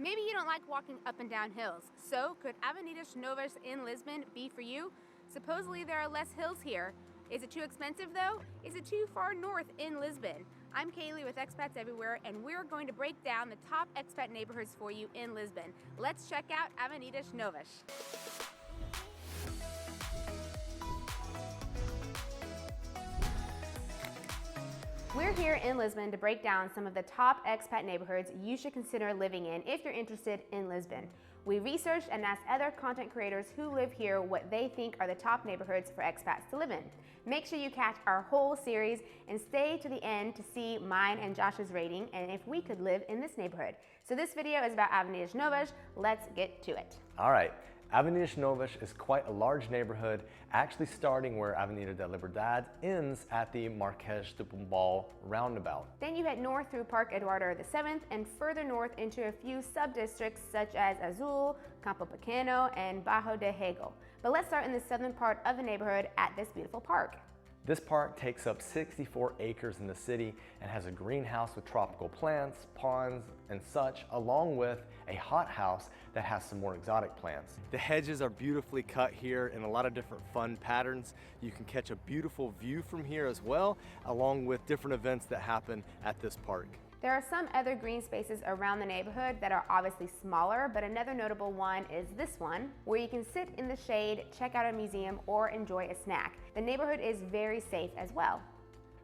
Maybe you don't like walking up and down hills, so could Avenidas Novas in Lisbon be for you? Supposedly there are less hills here. Is it too expensive though? Is it too far north in Lisbon? I'm Kalie with Expats Everywhere, and we're going to break down the top expat neighborhoods for you in Lisbon. Let's check out Avenidas Novas. We're here in Lisbon to break down some of the top expat neighborhoods you should consider living in if you're interested in Lisbon. We researched and asked other content creators who live here what they think are the top neighborhoods for expats to live in. Make sure you catch our whole series and stay to the end to see mine and Josh's rating and if we could live in this neighborhood. So this video is about Avenidas Novas. Let's get to it. All right. Avenidas Novas is quite a large neighborhood, actually starting where Avenida da Liberdade ends at the Marquês de Pombal roundabout. Then you head north through Parque Eduardo VII and further north into a few sub-districts such as Azul, Campo Pequeno, and Bajo de Hego. But let's start in the southern part of the neighborhood at this beautiful park. This park takes up 64 acres in the city and has a greenhouse with tropical plants, ponds, and such, along with a hothouse that has some more exotic plants. The hedges are beautifully cut here in a lot of different fun patterns. You can catch a beautiful view from here as well, along with different events that happen at this park. There are some other green spaces around the neighborhood that are obviously smaller, but another notable one is this one, where you can sit in the shade, check out a museum, or enjoy a snack. The neighborhood is very safe as well.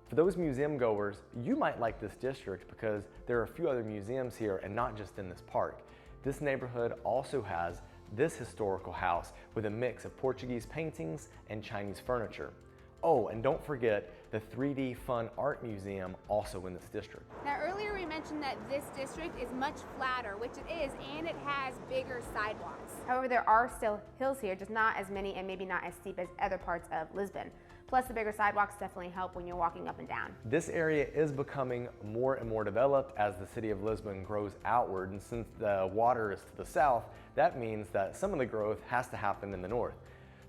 For those museum goers, you might like this district because there are a few other museums here and not just in this park. This neighborhood also has this historical house with a mix of Portuguese paintings and Chinese furniture. Oh, and don't forget the 3D Fun Art Museum also in this district. Now earlier we mentioned that this district is much flatter, which it is, and it has bigger sidewalks. However, there are still hills here, just not as many and maybe not as steep as other parts of Lisbon. Plus the bigger sidewalks definitely help when you're walking up and down. This area is becoming more and more developed as the city of Lisbon grows outward, and since the water is to the south, that means that some of the growth has to happen in the north.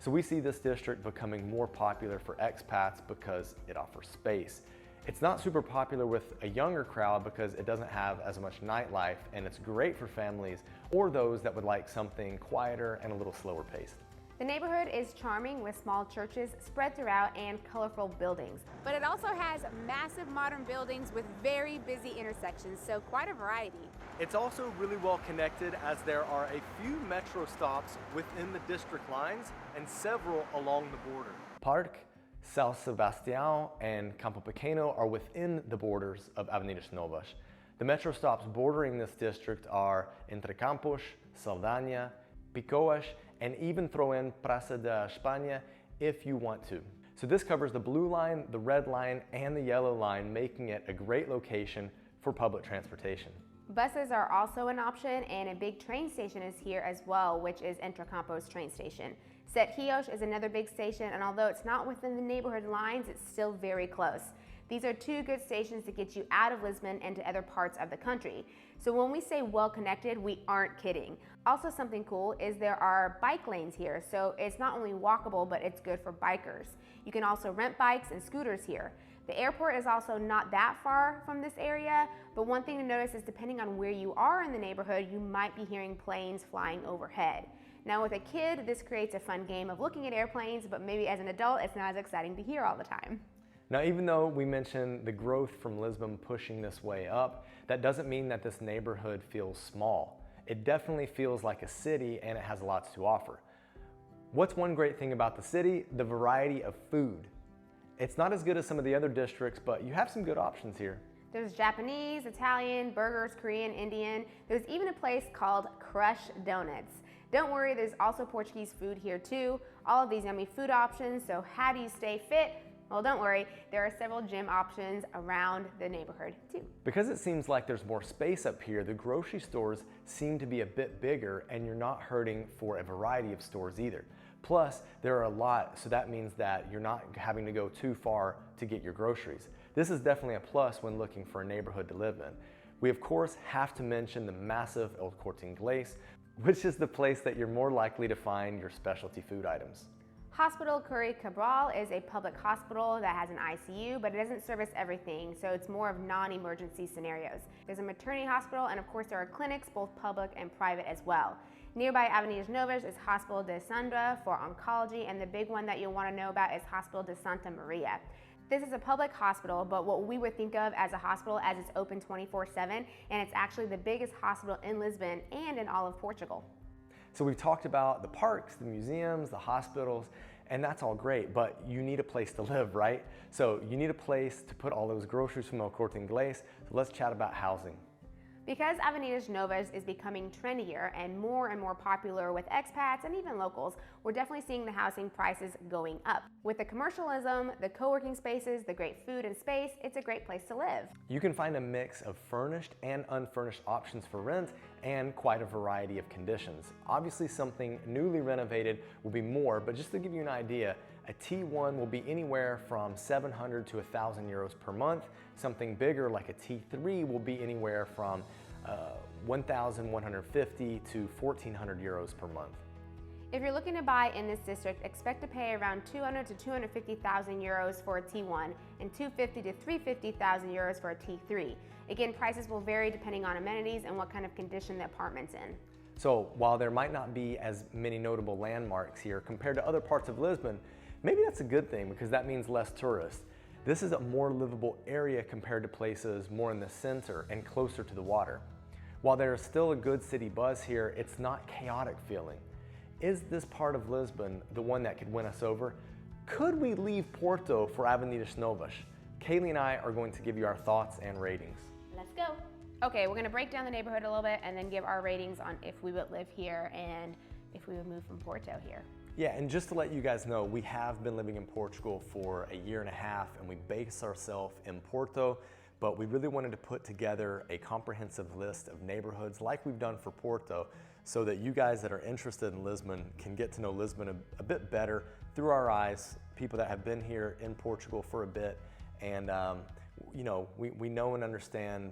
So we see this district becoming more popular for expats because it offers space. It's not super popular with a younger crowd because it doesn't have as much nightlife, and it's great for families or those that would like something quieter and a little slower paced. The neighborhood is charming with small churches spread throughout and colorful buildings. But it also has massive modern buildings with very busy intersections, so quite a variety. It's also really well connected as there are a few metro stops within the district lines and several along the border. Parque, São Sebastião, and Campo Pequeno are within the borders of Avenidas Novas. The metro stops bordering this district are Entre Campos, Saldanha, Picoas, and even throw in Praça da Espanha if you want to. So this covers the blue line, the red line, and the yellow line, making it a great location for public transportation. Buses are also an option, and a big train station is here as well, which is Entre Campos train station. Set Rios is another big station, and although it's not within the neighborhood lines, it's still very close. These are two good stations to get you out of Lisbon and to other parts of the country. So when we say well connected, we aren't kidding. Also something cool is there are bike lanes here, so it's not only walkable, but it's good for bikers. You can also rent bikes and scooters here. The airport is also not that far from this area, but one thing to notice is depending on where you are in the neighborhood, you might be hearing planes flying overhead. Now with a kid, this creates a fun game of looking at airplanes, but maybe as an adult, it's not as exciting to hear all the time. Now, even though we mentioned the growth from Lisbon pushing this way up, that doesn't mean that this neighborhood feels small. It definitely feels like a city, and it has lots to offer. What's one great thing about the city? The variety of food. It's not as good as some of the other districts, but you have some good options here. There's Japanese, Italian, burgers, Korean, Indian. There's even a place called Crush Donuts. Don't worry, there's also Portuguese food here too. All of these yummy food options, so how do you stay fit? Well, don't worry, there are several gym options around the neighborhood too. Because it seems like there's more space up here, the grocery stores seem to be a bit bigger, and you're not hurting for a variety of stores either. Plus, there are a lot, so that means that you're not having to go too far to get your groceries. This is definitely a plus when looking for a neighborhood to live in. We of course have to mention the massive El Corte Inglés, which is the place that you're more likely to find your specialty food items. Hospital Curry Cabral is a public hospital that has an ICU, but it doesn't service everything, so it's more of non-emergency scenarios. There's a maternity hospital, and of course there are clinics, both public and private as well. Nearby Avenidas Novas is Hospital de Sandra for oncology, and the big one that you'll want to know about is Hospital de Santa Maria. This is a public hospital, but what we would think of as a hospital as it's open 24/7, and it's actually the biggest hospital in Lisbon and in all of Portugal. So we've talked about the parks, the museums, the hospitals, and that's all great, but you need a place to live, right? So you need a place to put all those groceries from El Corte Inglés, so let's chat about housing. Because Avenidas Novas is becoming trendier and more popular with expats and even locals, we're definitely seeing the housing prices going up. With the commercialism, the co-working spaces, the great food and space, it's a great place to live. You can find a mix of furnished and unfurnished options for rent and quite a variety of conditions. Obviously something newly renovated will be more, but just to give you an idea, a T1 will be anywhere from 700 to 1,000 euros per month. Something bigger like a T3 will be anywhere from 1,150 to 1,400 euros per month. If you're looking to buy in this district, expect to pay around 200 to 250,000 euros for a T1 and 250 to 350,000 euros for a T3. Again, prices will vary depending on amenities and what kind of condition the apartment's in. So while there might not be as many notable landmarks here compared to other parts of Lisbon, maybe that's a good thing because that means less tourists. This is a more livable area compared to places more in the center and closer to the water. While there is still a good city buzz here, it's not chaotic feeling. Is this part of Lisbon the one that could win us over? Could we leave Porto for Avenidas Novas? Kalie and I are going to give you our thoughts and ratings. Let's go. Okay, we're gonna break down the neighborhood a little bit and then give our ratings on if we would live here and if we would move from Porto here. Yeah, and just to let you guys know, we have been living in Portugal for a year and a half and we base ourselves in Porto, but we really wanted to put together a comprehensive list of neighborhoods like we've done for Porto so that you guys that are interested in Lisbon can get to know Lisbon a bit better through our eyes, people that have been here in Portugal for a bit, and you know, we know and understand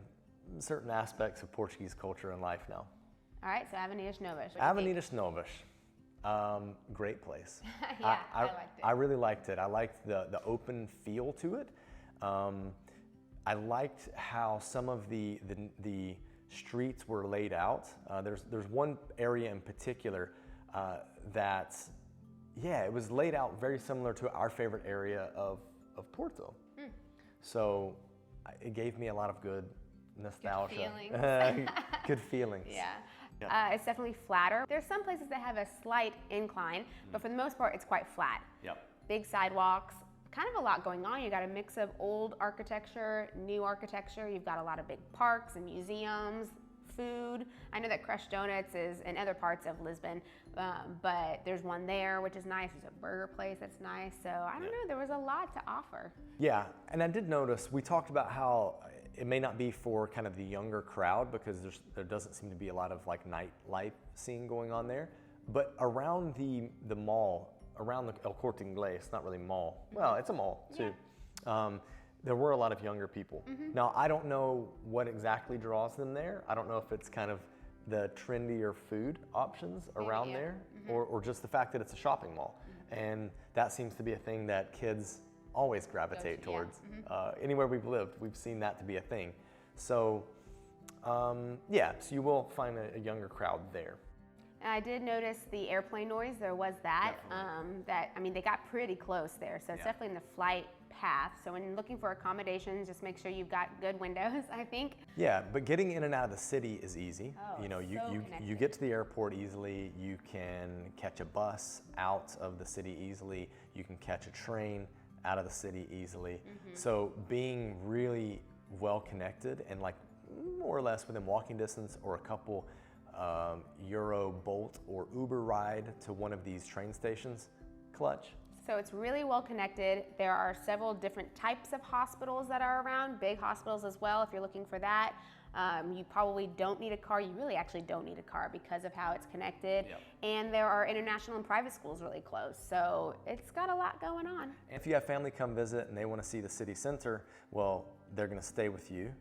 certain aspects of Portuguese culture and life now. All right, so Avenidas Novas. Avenidas Novas. Great place. Yeah, I liked it. I really liked it. I liked the open feel to it. I liked how some of the streets were laid out. There's one area in particular that, yeah, it was laid out very similar to our favorite area of Porto. So it gave me a lot of good nostalgia. Good feelings. Good feelings. Yeah. Yeah. It's definitely flatter. There's some places that have a slight incline, but for the most part, it's quite flat. Yep. Big sidewalks, kind of a lot going on. You got a mix of old architecture, new architecture. You've got a lot of big parks and museums, food. I know that Crush Donuts is in other parts of Lisbon, but there's one there, which is nice. There's a burger place that's nice. So I don't know, there was a lot to offer. Yeah, and I did notice, we talked about how it may not be for kind of the younger crowd because there doesn't seem to be a lot of like nightlife scene going on there. But around the mall, around the El Corte Inglés, not really mall. Well, it's a mall too. Yeah. There were a lot of younger people. Now, I don't know what exactly draws them there. I don't know if it's kind of the trendier food options around there or just the fact that it's a shopping mall. And that seems to be a thing that kids always gravitate towards. Anywhere we've lived, we've seen that to be a thing. So, yeah, so you will find a younger crowd there. I did notice the airplane noise. There was that. I mean, they got pretty close there, so it's definitely in the flight path. So when looking for accommodations, just make sure you've got good windows, I think. Yeah, but getting in and out of the city is easy. Oh, you know, so you get to the airport easily. You can catch a bus out of the city easily. You can catch a train out of the city easily. So being really well connected and like more or less within walking distance or a couple Euro, Bolt, or Uber ride to one of these train stations, clutch. So it's really well connected. There are several different types of hospitals that are around, big hospitals as well if you're looking for that. You probably don't need a car. You really actually don't need a car because of how it's connected. And there are international and private schools really close. So it's got a lot going on. If you have family come visit and they want to see the city center, well, they're going to stay with you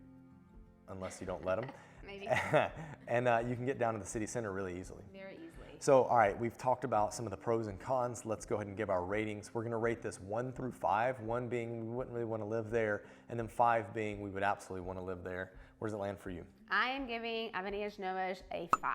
unless you don't let them. Maybe. And you can get down to the city center really easily. Very easily. So, all right, we've talked about some of the pros and cons. Let's go ahead and give our ratings. We're gonna rate this 1 through 5, 1 being we wouldn't really wanna live there, and then 5 being we would absolutely wanna live there. Where does it land for you? I am giving Avenidas Novas a 5.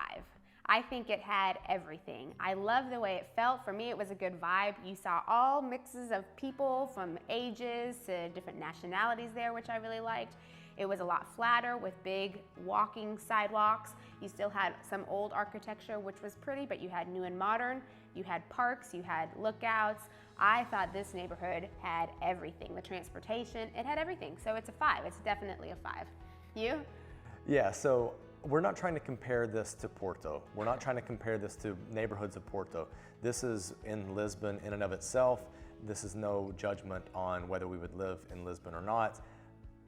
I think it had everything. I love the way it felt. For me, it was a good vibe. You saw all mixes of people from ages to different nationalities there, which I really liked. It was a lot flatter with big walking sidewalks. You still had some old architecture, which was pretty, but you had new and modern. You had parks, you had lookouts. I thought this neighborhood had everything. The transportation, it had everything. So it's a 5. It's definitely a 5. You? Yeah, so we're not trying to compare this to Porto. We're not trying to compare this to neighborhoods of Porto. This is in Lisbon in and of itself. This is no judgment on whether we would live in Lisbon or not.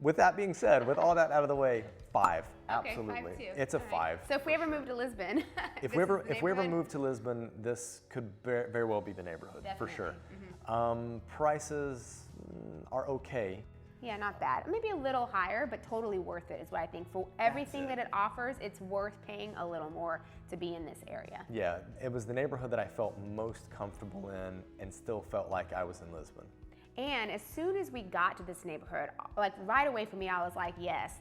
With that being said, with all that out of the way, 5, absolutely. Okay, 5 too. It's a All right. 5. So if we ever move to Lisbon, If we ever move to Lisbon, this could very well be the neighborhood, for sure. Prices are okay. Yeah, not bad. Maybe a little higher, but totally worth it is what I think. For everything that it offers, it's worth paying a little more to be in this area. Yeah, it was the neighborhood that I felt most comfortable in and still felt like I was in Lisbon. And as soon as we got to this neighborhood, like right away for me, I was like, yes,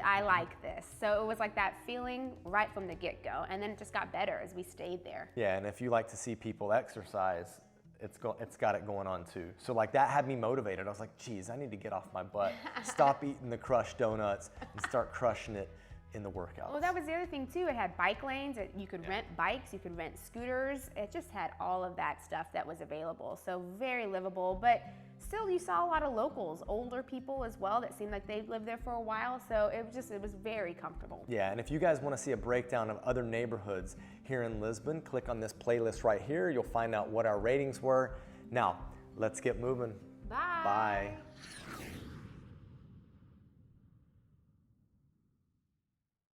I like this. So it was like that feeling right from the get-go. And then it just got better as we stayed there. Yeah, and if you like to see people exercise, it's got it going on too. So like that had me motivated. I was like, geez, I need to get off my butt, stop eating the crushed donuts and start crushing it in the workouts. Well, that was the other thing too. It had bike lanes. You could rent bikes. You could rent scooters. It just had all of that stuff that was available. So very livable, but still you saw a lot of locals, older people as well that seemed like they'd lived there for a while. So it was very comfortable. Yeah, and if you guys want to see a breakdown of other neighborhoods here in Lisbon, click on this playlist right here. You'll find out what our ratings were. Now, let's get moving. Bye. Bye.